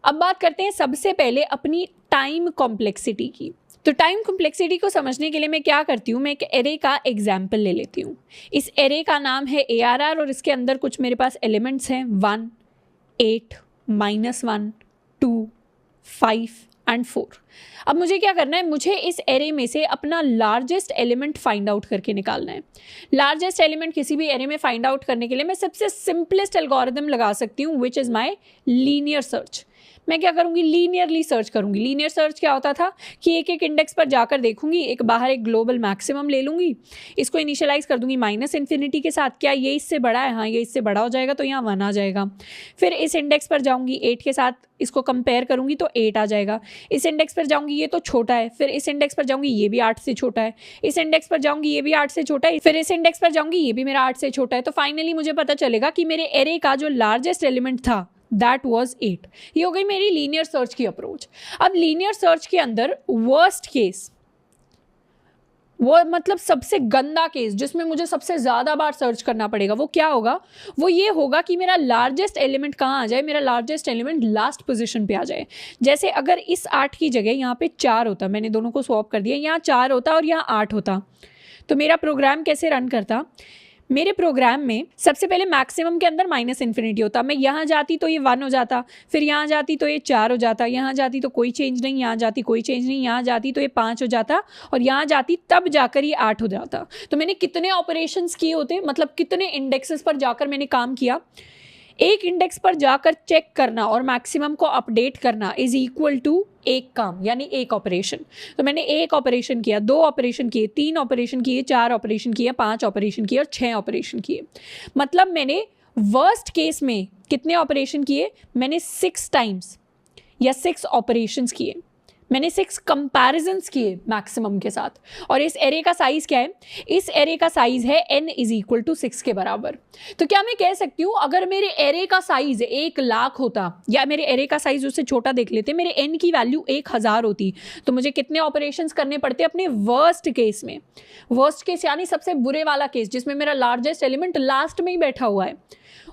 अब बात करते हैं सबसे पहले अपनी टाइम कॉम्प्लेक्सिटी की। तो टाइम कॉम्प्लेक्सिटी को समझने के लिए मैं क्या करती हूँ, मैं एक एरे का एग्जाम्पल ले लेती हूँ। इस एरे का नाम है ARR और इसके अंदर कुछ मेरे पास एलिमेंट्स हैं 1, 8, -1, 2, 5 एंड 4। अब मुझे क्या करना है, मुझे इस एरे में से अपना लार्जेस्ट एलिमेंट फाइंड आउट करके निकालना है। लार्जेस्ट एलिमेंट किसी भी एरे में फाइंड आउट करने के लिए मैं सबसे सिंपलेस्ट एल्गोरिथम लगा सकती हूँ, which is my linear search. मैं क्या करूँगी, लीनियरली सर्च करूँगी। लीनियर सर्च क्या होता था कि एक एक इंडेक्स पर जाकर देखूंगी, एक बाहर एक ग्लोबल मैक्सिमम ले लूँगी, इसको इनिशियलाइज कर दूंगी -इन्फिनिटी के साथ। क्या ये इससे बड़ा है? हाँ, ये इससे बड़ा हो जाएगा तो यहाँ 1 आ जाएगा। फिर इस इंडेक्स पर जाऊँगी, 8 के साथ इसको कंपेयर करूँगी तो 8 आ जाएगा। इस इंडेक्स पर जाऊँगी, ये तो छोटा है। फिर इस इंडेक्स पर जाऊँगी, ये भी 8 से छोटा है। इस इंडेक्स पर जाऊँगी, ये भी 8 से छोटा है। फिर इस इंडेक्स पर जाऊँगी, ये भी मेरा 8 से छोटा है। तो फाइनली मुझे पता चलेगा कि मेरे एरे का जो लार्जेस्ट एलिमेंट था दैट वॉज 8। ये हो गई मेरी लीनियर सर्च की अप्रोच। अब लीनियर सर्च के अंदर वर्स्ट केस, वो मतलब सबसे गंदा केस जिसमें मुझे सबसे ज़्यादा बार सर्च करना पड़ेगा, वो क्या होगा? वो ये होगा कि मेरा लार्जेस्ट एलिमेंट कहाँ आ जाए, मेरा लार्जेस्ट एलिमेंट लास्ट पोजीशन पे आ जाए। जैसे अगर इस 8 की जगह यहाँ पे 4 होता, मैंने दोनों को स्वैप कर दिया, यहाँ 4 होता और यहाँ 8 होता, तो मेरा प्रोग्राम कैसे रन करता? मेरे प्रोग्राम में सबसे पहले मैक्सिमम के अंदर -इन्फिनिटी होता। मैं यहाँ जाती तो ये 1 हो जाता, फिर यहाँ जाती तो ये 4 हो जाता, यहाँ जाती तो कोई चेंज नहीं, यहाँ जाती कोई चेंज नहीं, यहाँ जाती तो ये 5 हो जाता और यहाँ जाती तब जाकर ये 8 हो जाता। तो मैंने कितने ऑपरेशंस किए होते, मतलब कितने इंडेक्सेस पर जाकर मैंने काम किया। एक इंडेक्स पर जाकर चेक करना और मैक्सिमम को अपडेट करना इज इक्वल टू एक काम, यानी एक ऑपरेशन। तो मैंने एक ऑपरेशन किया, 2 ऑपरेशन किए, 3 ऑपरेशन किए, 4 ऑपरेशन किए, 5 ऑपरेशन किए और 6 ऑपरेशन किए। मतलब मैंने वर्स्ट केस में कितने ऑपरेशन किए? मैंने 6 टाइम्स या 6 ऑपरेशंस किए। मैंने 6 कंपैरिजन्स किए मैक्सिमम के साथ। और इस एरे का साइज क्या है? इस एरे का साइज है n = 6 के बराबर। तो क्या मैं कह सकती हूँ अगर मेरे एरे का साइज 1,00,000 होता, या मेरे एरे का साइज उससे छोटा देख लेते, मेरे n की वैल्यू 1000 होती, तो मुझे कितने ऑपरेशंस करने पड़ते अपने वर्स्ट केस में? वर्स्ट केस यानी सबसे बुरे वाला केस जिसमें मेरा लार्जेस्ट एलिमेंट लास्ट में ही बैठा हुआ है।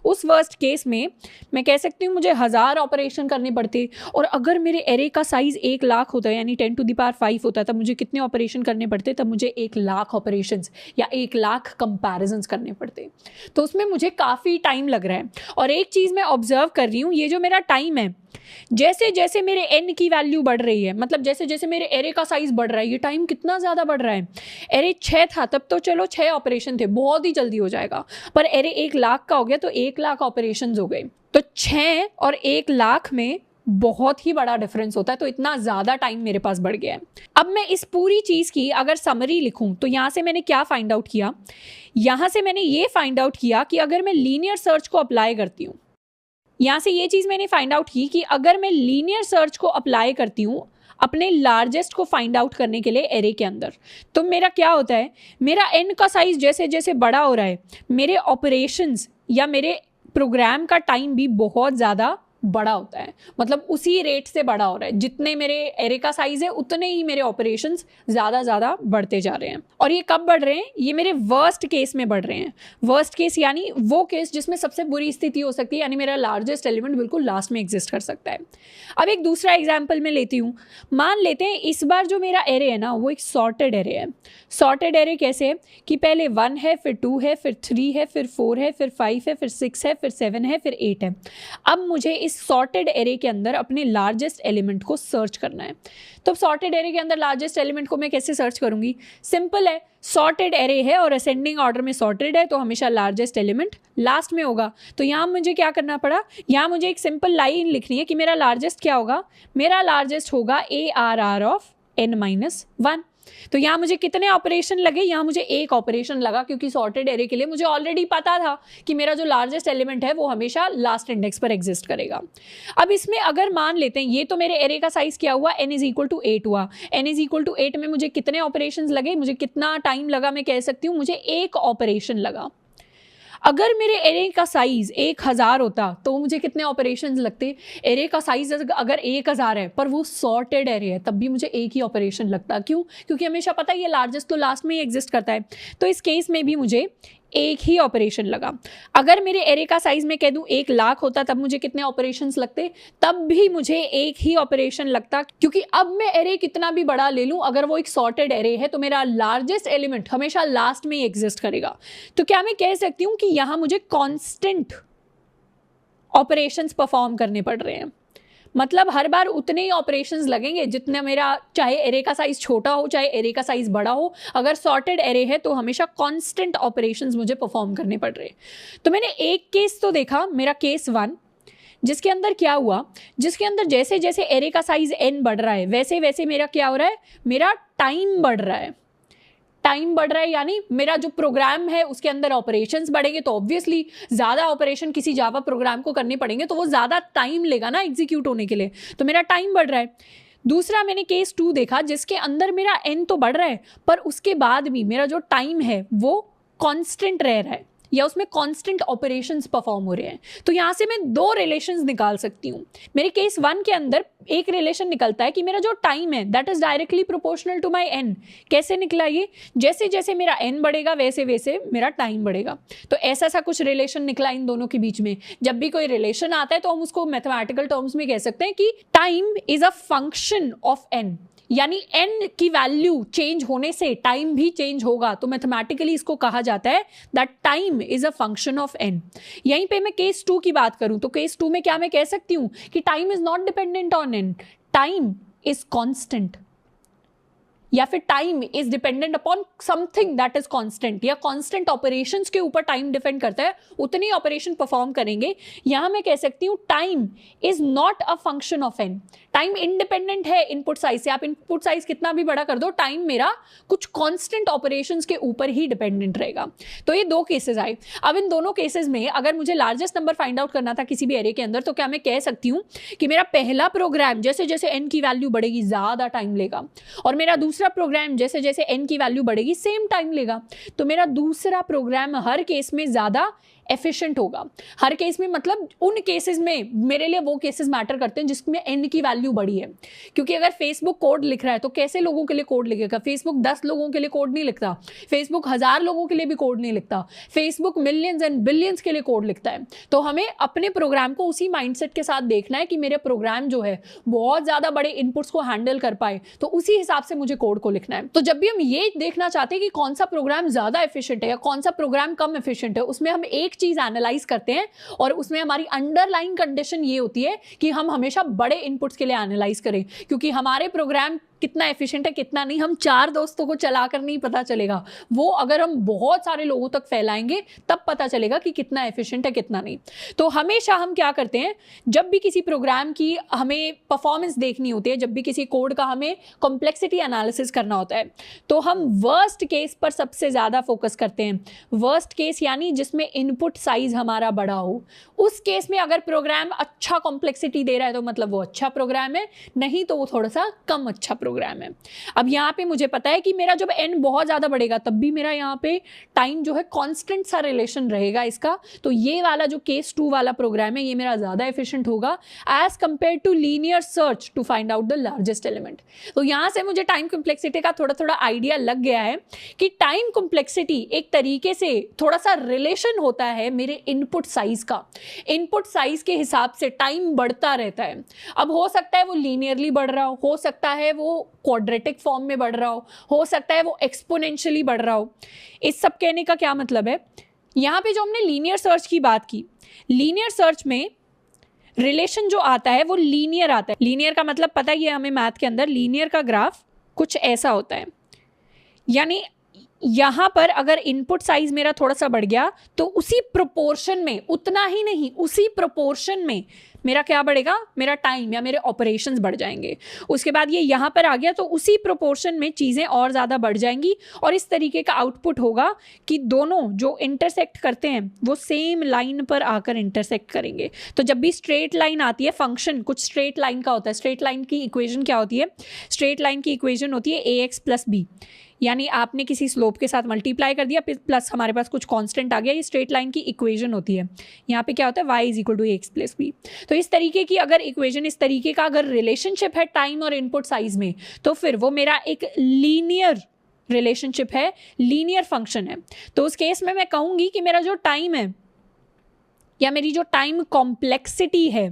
उस वर्स्ट केस में मैं कह सकती हूँ मुझे 1000 ऑपरेशन करने पड़ते। और अगर मेरे एरे का साइज 1,00,000 होता है, यानी 10⁵ होता, तब मुझे कितने ऑपरेशन करने पड़ते? तब मुझे 1,00,000 ऑपरेशंस या 1,00,000 कंपैरिजन्स करने पड़ते। तो उसमें मुझे काफ़ी टाइम लग रहा है। और एक चीज़ मैं ऑब्जर्व कर रही हूँ, ये जो मेरा टाइम है, जैसे जैसे मेरे n की वैल्यू बढ़ रही है, मतलब जैसे जैसे मेरे एरे का साइज बढ़ रहा है, ये टाइम कितना ज़्यादा बढ़ रहा है। एरे 6 था तब तो चलो 6 ऑपरेशन थे, बहुत ही जल्दी हो जाएगा। पर एरे 1,00,000 का हो गया तो 1,00,000 ऑपरेशन हो गए। तो 6 और 1,00,000 में बहुत ही बड़ा डिफरेंस होता है। तो इतना ज़्यादा टाइम मेरे पास बढ़ गया है। अब मैं इस पूरी चीज़ की अगर समरी लिखूं तो यहाँ से मैंने क्या फाइंड आउट किया? यहाँ से मैंने ये फाइंड आउट किया कि अगर मैं लीनियर सर्च को अप्लाई करती हूँ, यहाँ से ये चीज़ मैंने फाइंड आउट की कि अगर मैं लीनियर सर्च को अप्लाई करती हूँ अपने लार्जेस्ट को फाइंड आउट करने के लिए एरे के अंदर, तो मेरा क्या होता है, मेरा n का साइज जैसे जैसे बड़ा हो रहा है, मेरे ऑपरेशंस या मेरे प्रोग्राम का टाइम भी बहुत ज़्यादा बड़ा होता है। मतलब उसी रेट से बड़ा हो रहा है, जितने मेरे एरे का साइज है उतने ही मेरे ऑपरेशंस ज़्यादा बढ़ते जा रहे हैं। और ये कब बढ़ रहे हैं? ये मेरे वर्स्ट केस में बढ़ रहे हैं। वर्स्ट केस यानी वो केस जिसमें सबसे बुरी स्थिति हो सकती है, यानी मेरा लार्जेस्ट एलिमेंट बिल्कुल लास्ट में एग्जिस्ट कर सकता है। अब एक दूसरा एग्जाम्पल मैं लेती हूँ। मान लेते हैं इस बार जो मेरा एरे है ना, वो एक सॉर्टेड एरे है। सॉर्टेड एरे कैसे है कि पहले 1 है, फिर 2 है, फिर 3 है, फिर 4 है, फिर 5 है, फिर 6 है, फिर 7 है, फिर 8 है। अब मुझे इस सॉर्टेड एरे के अंदर अपने लार्जेस्ट एलिमेंट को सर्च करना है। तो सॉर्टेड एरे के अंदर लार्जेस्ट एलिमेंट को मैं कैसे सर्च करूंगी? सिंपल है, सॉर्टेड एरे है और असेंडिंग ऑर्डर में सॉर्टेड है, तो हमेशा लार्जेस्ट एलिमेंट लास्ट में होगा। तो यहाँ मुझे क्या करना पड़ा? यहाँ मुझे एक सिंपल लाइन लिखनी है कि मेरा लार्जेस्ट क्या होगा? मेरा लार्जेस्ट होगा ARR ऑफ n-1। तो यहाँ मुझे कितने ऑपरेशन लगे? यहाँ मुझे एक ऑपरेशन लगा, क्योंकि सॉर्टेड एरे के लिए मुझे ऑलरेडी पता था कि मेरा जो लार्जेस्ट एलिमेंट है वो हमेशा लास्ट इंडेक्स पर एग्जिस्ट करेगा। अब इसमें अगर मान लेते हैं ये तो मेरे एरे का साइज क्या हुआ? n = 8 हुआ। n = 8 में मुझे कितने ऑपरेशंस लगे? मुझे कितना टाइम लगा? मैं कह सकती हूँ मुझे एक ऑपरेशन लगा। अगर मेरे एरे का साइज 1000 होता तो मुझे कितने ऑपरेशंस लगते? एरे का साइज अगर 1000 है पर वो सॉर्टेड एरे है, तब भी मुझे एक ही ऑपरेशन लगता। क्यों? क्योंकि हमेशा पता है ये लार्जेस्ट तो लास्ट में ही एग्जिस्ट करता है। तो इस केस में भी मुझे एक ही ऑपरेशन लगा। अगर मेरे एरे का साइज मैं कह दूं 1,00,000 होता तब मुझे कितने ऑपरेशंस लगते, तब भी मुझे एक ही ऑपरेशन लगता, क्योंकि अब मैं एरे कितना भी बड़ा ले लूं, अगर वो एक सॉर्टेड एरे है तो मेरा लार्जेस्ट एलिमेंट हमेशा लास्ट में ही एग्जिस्ट करेगा। तो क्या मैं कह सकती हूं कि यहां मुझे कांस्टेंट ऑपरेशंस परफॉर्म करने पड़ रहे हैं, मतलब हर बार उतने ही ऑपरेशंस लगेंगे जितने मेरा, चाहे एरे का साइज छोटा हो चाहे एरे का साइज बड़ा हो, अगर सॉर्टेड एरे है तो हमेशा कांस्टेंट ऑपरेशंस मुझे परफॉर्म करने पड़ रहे हैं। तो मैंने एक केस तो देखा, मेरा केस 1, जिसके अंदर क्या हुआ, जिसके अंदर जैसे जैसे एरे का साइज n बढ़ रहा है वैसे वैसे मेरा क्या हो रहा है, मेरा टाइम बढ़ रहा है। टाइम बढ़ रहा है यानी मेरा जो प्रोग्राम है उसके अंदर ऑपरेशंस बढ़ेंगे, तो ऑब्वियसली ज़्यादा ऑपरेशन किसी जावा प्रोग्राम को करने पड़ेंगे तो वो ज़्यादा टाइम लेगा ना एग्जीक्यूट होने के लिए, तो मेरा टाइम बढ़ रहा है। दूसरा मैंने केस 2 देखा जिसके अंदर मेरा n तो बढ़ रहा है पर उसके बाद भी मेरा जो टाइम है वो कांस्टेंट रह रहा है या उसमें कांस्टेंट ऑपरेशंस परफॉर्म हो रहे हैं। तो यहाँ से मैं 2 रिलेशंस निकाल सकती हूँ। मेरे केस 1 के अंदर एक रिलेशन निकलता है कि मेरा जो टाइम है that is directly proportional to my n। कैसे निकला ये, जैसे जैसे मेरा n बढ़ेगा वैसे वैसे मेरा टाइम बढ़ेगा। तो ऐसा सा कुछ रिलेशन निकला इन दोनों के बीच में। जब भी कोई रिलेशन आता है तो हम उसको मैथमेटिकल टर्म्स में कह सकते हैं कि time is a function of n, यानी n की वैल्यू चेंज होने से टाइम भी चेंज होगा, तो मैथमेटिकली इसको कहा जाता है that time is a function of n। यहीं पे मैं केस 2 की बात करूं तो केस 2 में क्या मैं कह सकती हूं कि time is not dependent on n, time is constant, या फिर time is dependent upon something that is constant, या कांस्टेंट ऑपरेशंस के ऊपर टाइम डिपेंड करता है, उतनी ऑपरेशन परफॉर्म करेंगे। यहां मैं कह सकती हूं time is not a function of n। Time independent है इनपुट साइज से, आप इनपुट साइज कितना भी बड़ा कर दो, टाइम मेरा कुछ कांस्टेंट ऑपरेशंस के ऊपर ही डिपेंडेंट रहेगा। तो ये 2 केसेस आए। अब इन दोनों केसेस में अगर मुझे लार्जेस्ट नंबर फाइंड आउट करना था किसी भी एरे के अंदर, तो क्या मैं कह सकती हूं कि मेरा पहला प्रोग्राम जैसे जैसे n की वैल्यू बढ़ेगी ज्यादा टाइम लेगा, और मेरा दूसरा प्रोग्राम जैसे जैसे n की वैल्यू बढ़ेगी सेम टाइम लेगा। तो मेरा दूसरा प्रोग्राम हर केस में ज्यादा एफिशिएंट होगा। हर केस में मतलब उन केसेस में मेरे लिए वो केसेस मैटर करते हैं जिसमें n की वैल्यू बड़ी है, क्योंकि अगर फेसबुक कोड लिख रहा है तो कैसे लोगों के लिए कोड लिखेगा, फेसबुक 10 लोगों के लिए कोड नहीं लिखता, फेसबुक 1000 लोगों के लिए भी कोड नहीं लिखता, फेसबुक मिलियंस एंड बिलियंस के लिए कोड लिखता है। तो हमें अपने प्रोग्राम को उसी माइंडसेट के साथ देखना है कि मेरे प्रोग्राम जो है बहुत ज्यादा बड़े इनपुट्स को हैंडल कर पाए, तो उसी हिसाब से मुझे कोड को लिखना है। तो जब भी हम ये देखना चाहते हैं कि कौन सा प्रोग्राम ज्यादा एफिशिएंट है या कौन सा प्रोग्राम कम एफिशिएंट है, उसमें हम एक चीज एनालाइज करते हैं और उसमें हमारी अंडरलाइन कंडीशन ये होती है कि हम हमेशा बड़े इनपुट्स के लिए एनालाइज करें, क्योंकि हमारे प्रोग्राम कितना एफिशिएंट है कितना नहीं हम 4 दोस्तों को चलाकर नहीं पता चलेगा, वो अगर हम बहुत सारे लोगों तक फैलाएंगे तब पता चलेगा कि कितना एफिशिएंट है कितना नहीं। तो हमेशा हम क्या करते हैं, जब भी किसी प्रोग्राम की हमें परफॉर्मेंस देखनी होती है, जब भी किसी कोड का हमें कॉम्प्लेक्सिटी एनालिसिस करना होता है, तो हम वर्स्ट केस पर सबसे ज़्यादा फोकस करते हैं। वर्स्ट केस यानी जिसमें इनपुट साइज हमारा बड़ा हो। उस केस में अगर प्रोग्राम अच्छा कॉम्प्लेक्सिटी दे रहा है तो मतलब वो अच्छा प्रोग्राम है, नहीं तो वो थोड़ा सा कम अच्छा प्रोग्राम है। अब यहाँ पे मुझे पता है कि मेरा जब n बहुत ज़्यादा बढ़ेगा तब भी मेरा यहाँ पे टाइम जो है कांस्टेंट सा रिलेशन रहेगा इसका, तो ये वाला जो केस 2 वाला प्रोग्राम है ये मेरा ज़्यादा एफिशिएंट होगा as compare to linear search to find out the largest element. तो यहाँ से मुझे टाइम कॉम्प्लेक्सिटी का थोड़ा थोड़ा आइडिया लग गया है कि टाइम कॉम्प्लेक्सिटी एक तरीके से थोड़ा सा रिलेशन होता है मेरे इनपुट साइज का। इनपुट साइज के हिसाब से टाइम बढ़ता रहता है। अब हो सकता है वो लीनियरली बढ़ रहा हो सकता है वो क्वाड्रेटिक फॉर्म में बढ़ रहा हो सकता है वो एक्सपोनेंशियली बढ़ रहा हो। इस सब कहने का क्या मतलब है, यहाँ पे जो हमने लीनियर सर्च की बात की, लीनियर सर्च में रिलेशन जो आता है वो लीनियर आता है। लीनियर का मतलब पता ही है हमें मैथ के अंदर, लीनियर का ग्राफ कुछ ऐसा होता है, यानी यहाँ पर अगर इनपुट साइज मेरा थोड़ा सा बढ़ गया तो उसी प्रोपोर्शन में, उतना ही नहीं उसी प्रोपोर्शन में मेरा क्या बढ़ेगा, मेरा टाइम या मेरे ऑपरेशंस बढ़ जाएंगे। उसके बाद ये यहाँ पर आ गया तो उसी प्रोपोर्शन में चीज़ें और ज़्यादा बढ़ जाएंगी और इस तरीके का आउटपुट होगा कि दोनों जो इंटरसेक्ट करते हैं वो सेम लाइन पर आकर इंटरसेक्ट करेंगे। तो जब भी स्ट्रेट लाइन आती है, फंक्शन कुछ स्ट्रेट लाइन का होता है। स्ट्रेट लाइन की इक्वेशन क्या होती है, स्ट्रेट लाइन की इक्वेशन होती है ax + b, यानी आपने किसी स्लोप के साथ मल्टीप्लाई कर दिया प्लस हमारे पास कुछ कांस्टेंट आ गया, ये स्ट्रेट लाइन की इक्वेशन होती है। यहाँ पे क्या होता है y = ax + b। तो इस तरीके की अगर इक्वेशन, इस तरीके का अगर रिलेशनशिप है टाइम और इनपुट साइज में, तो फिर वो मेरा एक लीनियर रिलेशनशिप है, लीनियर फंक्शन है, तो उस केस में मैं कहूंगी कि मेरा जो टाइम है या मेरी जो टाइम कॉम्प्लेक्सिटी है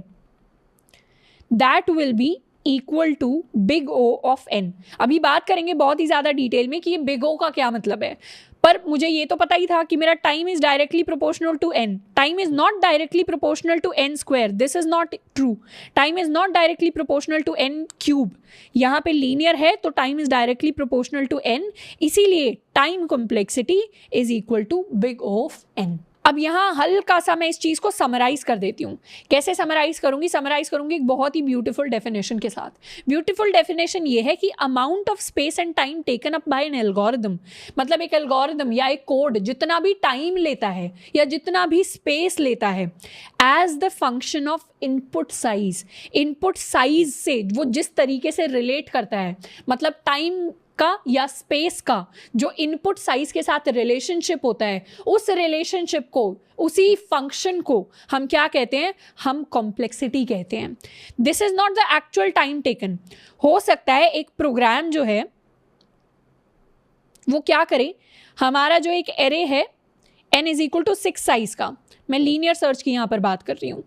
that will be equal to big O of n. अभी बात करेंगे बहुत ही ज़्यादा डिटेल में कि ये बिग ओ का क्या मतलब है, पर मुझे ये तो पता ही था कि मेरा time is directly proportional to n. Time is not directly proportional to n square, this is not true. Time is not directly proportional to n cube. यहाँ पे लीनियर है तो time is directly proportional to n, इसीलिए time complexity is equal to big O of n. अब यहाँ हल्का सा मैं इस चीज़ को समराइज कर देती हूँ। कैसे समराइज करूँगी? समराइज करूँगी एक बहुत ही ब्यूटीफुल डेफिनेशन के साथ। ब्यूटीफुल डेफिनेशन ये है कि amount of space and time taken up by N algorithm, मतलब एक एल्गोरिदम या एक कोड जितना भी टाइम लेता है या जितना भी स्पेस लेता है as the function of input size. Input size से वो जिस तरीके से रिलेट करता है, मतलब टाइम का या स्पेस का जो इनपुट साइज के साथ रिलेशनशिप होता है, उस रिलेशनशिप को, उसी फंक्शन को हम क्या कहते हैं? हम कॉम्प्लेक्सिटी कहते हैं। This is not the actual time taken. हो सकता है एक प्रोग्राम जो है वो क्या करे, हमारा जो एक एरे है n is equal to 6 size का, मैं लीनियर सर्च की यहाँ पर बात कर रही हूँ,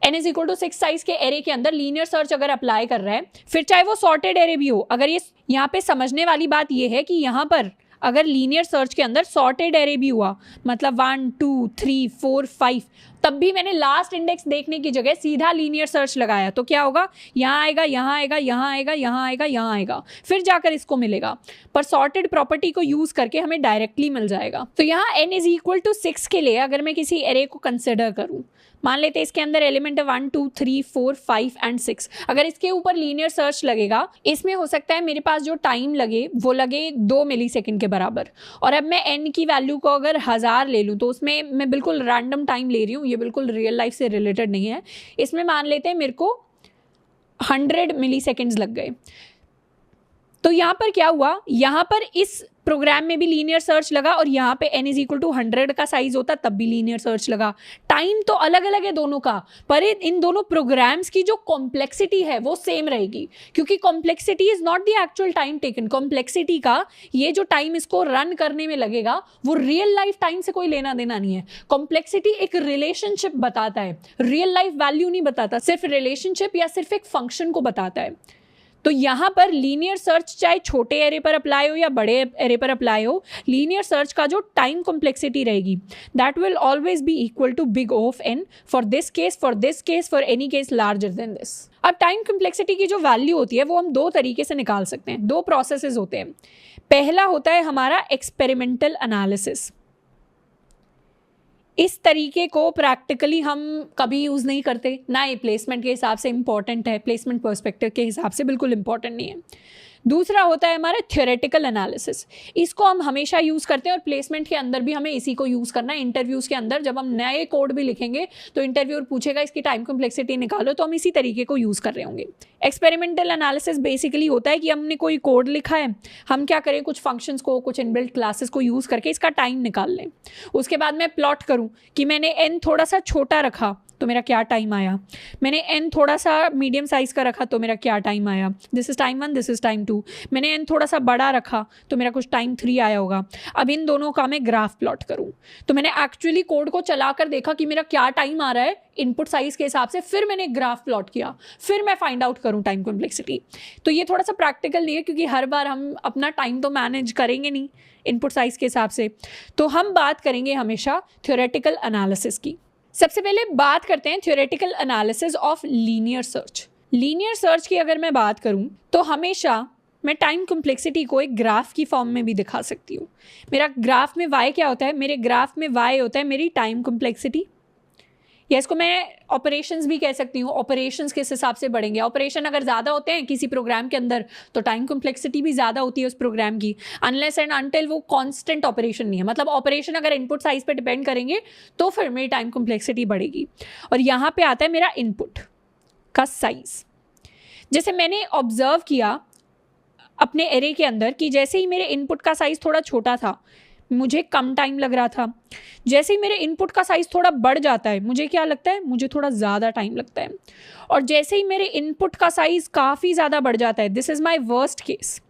n is equal to 6 size के एरे के अंदर लीनियर सर्च अगर अप्लाई कर रहा है, फिर चाहे वो सॉर्टेड एरे भी हो, अगर ये यहाँ पे समझने वाली बात ये है कि यहाँ पर अगर लीनियर सर्च के अंदर सॉर्टेड एरे भी हुआ, मतलब 1 2 3 4 5, तब भी मैंने लास्ट इंडेक्स देखने की जगह सीधा लीनियर सर्च लगाया, तो क्या होगा? यहाँ आएगा, यहाँ आएगा, यहाँ आएगा, यहाँ आएगा, यहाँ आएगा, फिर जाकर इसको मिलेगा। पर सॉर्टेड प्रॉपर्टी को यूज करके हमें डायरेक्टली मिल जाएगा। तो यहाँ n इज इक्वल टू 6 के लिए अगर मैं किसी एरे को कंसिडर करूँ, मान लेते हैं इसके अंदर एलिमेंट है 1 2 3 4 5 एंड 6, अगर इसके ऊपर लीनियर सर्च लगेगा, इसमें हो सकता है मेरे पास जो टाइम लगे वो लगे 2 मिलीसेकंड के बराबर। और अब मैं n की वैल्यू को अगर 1000 ले लूँ, तो उसमें मैं बिल्कुल रैंडम टाइम ले रही हूँ, ये बिल्कुल रियल लाइफ से रिलेटेड नहीं है। इसमें मान लेते हैं मेरे को 100 मिलीसेकंड्स लग गए। तो यहाँ पर क्या हुआ? यहाँ पर इस प्रोग्राम में भी लीनियर सर्च लगा और यहाँ पे n इज इक्वल टू 100 का साइज होता तब भी लीनियर सर्च लगा। टाइम तो अलग अलग है दोनों का, पर इन दोनों प्रोग्राम्स की जो कॉम्प्लेक्सिटी है वो सेम रहेगी, क्योंकि complexity is not the actual time taken. Complexity का ये जो टाइम इसको रन करने में लगेगा वो रियल लाइफ टाइम से कोई लेना देना नहीं है। कॉम्प्लेक्सिटी एक रिलेशनशिप बताता है, रियल लाइफ वैल्यू नहीं बताता, सिर्फ रिलेशनशिप या सिर्फ एक फंक्शन को बताता है। तो यहाँ पर लीनियर सर्च चाहे छोटे एरे पर अप्लाई हो या बड़े एरे पर अप्लाई हो, लीनियर सर्च का जो टाइम कॉम्प्लेक्सिटी रहेगी that will always be equal to big O of n for this case, for this case, for any case larger than this. अब टाइम कॉम्प्लेक्सिटी की जो वैल्यू होती है वो हम दो तरीके से निकाल सकते हैं, दो प्रोसेसेस होते हैं। पहला होता है हमारा एक्सपेरिमेंटल एनालिसिस। इस तरीके को प्रैक्टिकली हम कभी यूज़ नहीं करते, ना ये प्लेसमेंट के हिसाब से इम्पॉर्टेंट है, प्लेसमेंट पर्सपेक्टिव के हिसाब से बिल्कुल इम्पॉर्टेंट नहीं है। दूसरा होता है हमारा थ्योरेटिकल एनालिसिस। इसको हम हमेशा यूज़ करते हैं और प्लेसमेंट के अंदर भी हमें इसी को यूज़ करना है। इंटरव्यूज़ के अंदर जब हम नए कोड भी लिखेंगे तो इंटरव्यूअर पूछेगा इसकी टाइम कॉम्प्लेक्सिटी निकालो, तो हम इसी तरीके को यूज़ कर रहे होंगे। एक्सपेरिमेंटल एनालिसिस बेसिकली होता है कि हमने कोई कोड लिखा है, हम क्या करें, कुछ फंक्शंस को, कुछ इनबिल्ट क्लासेस को यूज़ करके इसका टाइम निकाल लें। उसके बाद मैं प्लॉट करूँ कि मैंने n थोड़ा सा छोटा रखा तो मेरा क्या टाइम आया, मैंने n थोड़ा सा मीडियम साइज़ का रखा तो मेरा क्या टाइम आया, this is time 1, this is time 2। मैंने n थोड़ा सा बड़ा रखा तो मेरा कुछ टाइम 3 आया होगा। अब इन दोनों का मैं ग्राफ प्लॉट करूँ तो मैंने एक्चुअली कोड को चला कर देखा कि मेरा क्या टाइम आ रहा है इनपुट साइज़ के हिसाब से, फिर मैंने ग्राफ प्लॉट किया, फिर मैं फाइंड आउट करूँ टाइम कॉम्प्लेक्सिटी। तो ये थोड़ा सा प्रैक्टिकल नहीं है, क्योंकि हर बार हम अपना टाइम तो मैनेज करेंगे नहीं इनपुट साइज़ के हिसाब से। तो हम बात करेंगे हमेशा थ्योरेटिकल एनालिसिस की। सबसे पहले बात करते हैं theoretical analysis of linear search. Linear search की अगर मैं बात करूं तो हमेशा मैं टाइम कॉम्प्लेक्सिटी को एक ग्राफ की फॉर्म में भी दिखा सकती हूँ। मेरा ग्राफ में y क्या होता है? मेरे ग्राफ में y होता है मेरी टाइम कॉम्प्लेक्सिटी, या इसको मैं ऑपरेशंस भी कह सकती हूँ। ऑपरेशंस किस हिसाब से बढ़ेंगे? ऑपरेशन अगर ज़्यादा होते हैं किसी प्रोग्राम के अंदर तो टाइम कॉम्प्लेक्सिटी भी ज़्यादा होती है उस प्रोग्राम की, अनलेस एंड अनटिल वो कांस्टेंट ऑपरेशन नहीं है। मतलब ऑपरेशन अगर इनपुट साइज पे डिपेंड करेंगे तो फिर मेरी टाइम कॉम्प्लेक्सिटी बढ़ेगी। और यहाँ पे आता है मेरा इनपुट का साइज। जैसे मैंने ऑब्जर्व किया अपने एरे के अंदर कि जैसे ही मेरे इनपुट का साइज़ थोड़ा छोटा था मुझे कम टाइम लग रहा था, जैसे ही मेरे इनपुट का साइज़ थोड़ा बढ़ जाता है मुझे क्या लगता है, मुझे थोड़ा ज़्यादा टाइम लगता है। और जैसे ही मेरे इनपुट का साइज़ काफ़ी ज़्यादा बढ़ जाता है, this is my worst case,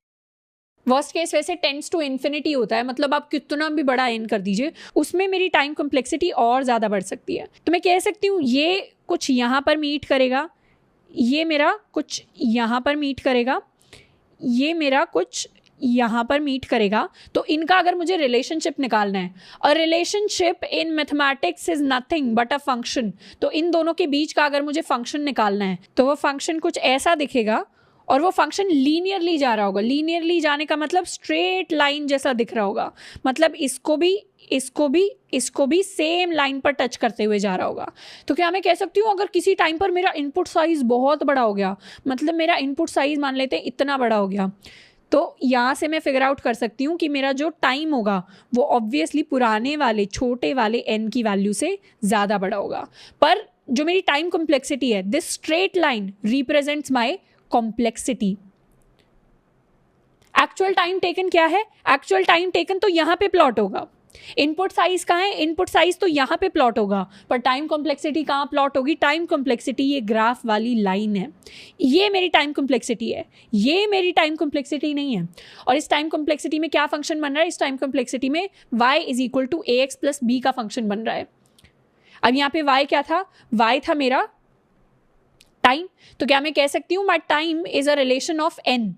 worst case वैसे टेंड्स टू इन्फिनिटी होता है, मतलब आप कितना भी बड़ा n कर दीजिए उसमें मेरी टाइम कॉम्प्लेक्सिटी और ज़्यादा बढ़ सकती है। तो मैं कह सकती हूँ ये कुछ यहाँ पर मीट करेगा, ये मेरा कुछ यहाँ पर मीट करेगा, ये मेरा कुछ यहाँ पर मीट करेगा। तो इनका अगर मुझे रिलेशनशिप निकालना है, और relationship in mathematics is nothing but a function, तो इन दोनों के बीच का अगर मुझे फंक्शन निकालना है तो वो फंक्शन कुछ ऐसा दिखेगा, और वो फंक्शन लीनियरली जा रहा होगा। लीनियरली जाने का मतलब स्ट्रेट लाइन जैसा दिख रहा होगा, मतलब इसको भी सेम लाइन पर टच करते हुए जा रहा होगा। तो क्या मैं कह सकती हूँ अगर किसी टाइम पर मेरा इनपुट साइज बहुत बड़ा हो गया, मतलब मेरा इनपुट साइज मान लेते हैं इतना बड़ा हो गया, तो यहाँ से मैं फिगर आउट कर सकती हूँ कि मेरा जो टाइम होगा वो ऑब्वियसली पुराने वाले छोटे वाले n की वैल्यू से ज़्यादा बड़ा होगा। पर जो मेरी टाइम कॉम्प्लेक्सिटी है, this straight line represents my complexity. Actual time taken क्या है? एक्चुअल टाइम टेकन तो यहाँ पे प्लॉट होगा। इनपुट साइज कहाँ है? इनपुट साइज तो यहाँ पे प्लॉट होगा, पर टाइम कॉम्प्लेक्सिटी कहाँ प्लॉट होगी? टाइम कॉम्प्लेक्सिटी ये ग्राफ वाली लाइन है, ये मेरी टाइम कॉम्प्लेक्सिटी है, ये मेरी टाइम कॉम्प्लेक्सिटी नहीं है। और इस टाइम कॉम्प्लेक्सिटी में क्या फंक्शन बन रहा है? इस टाइम कॉम्प्लेक्सिटी में y is equal to ax plus b का फंक्शन बन रहा है। अब यहाँ पे y क्या था? y था मेरा टाइम। तो क्या मैं कह सकती हूँ my time is a relation of n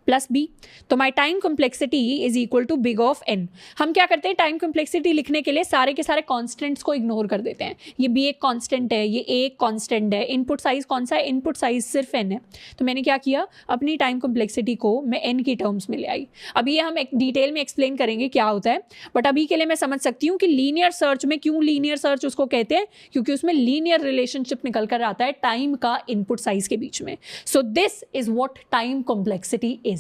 plus b, तो my time complexity is equal to big of n। हम क्या करते हैं टाइम कॉम्प्लेक्सिटी लिखने के लिए सारे के सारे कॉन्स्टेंट्स को इग्नोर कर देते हैं। ये b एक कॉन्स्टेंट है, ये a एक कॉन्स्टेंट है, इनपुट साइज कौन सा है? इनपुट साइज सिर्फ n है। तो मैंने क्या किया, अपनी टाइम कॉम्प्लेक्सिटी को मैं n की टर्म्स में ले आई। अभी ये हम एक डिटेल में एक्सप्लेन करेंगे क्या होता है, बट अभी के लिए मैं समझ सकती हूँ कि लीनियर सर्च में क्यों लीनियर सर्च उसको कहते हैं, क्योंकि उसमें लीनियर रिलेशनशिप निकल कर आता है टाइम का इनपुट साइज के बीच में। So this is what time complexity is.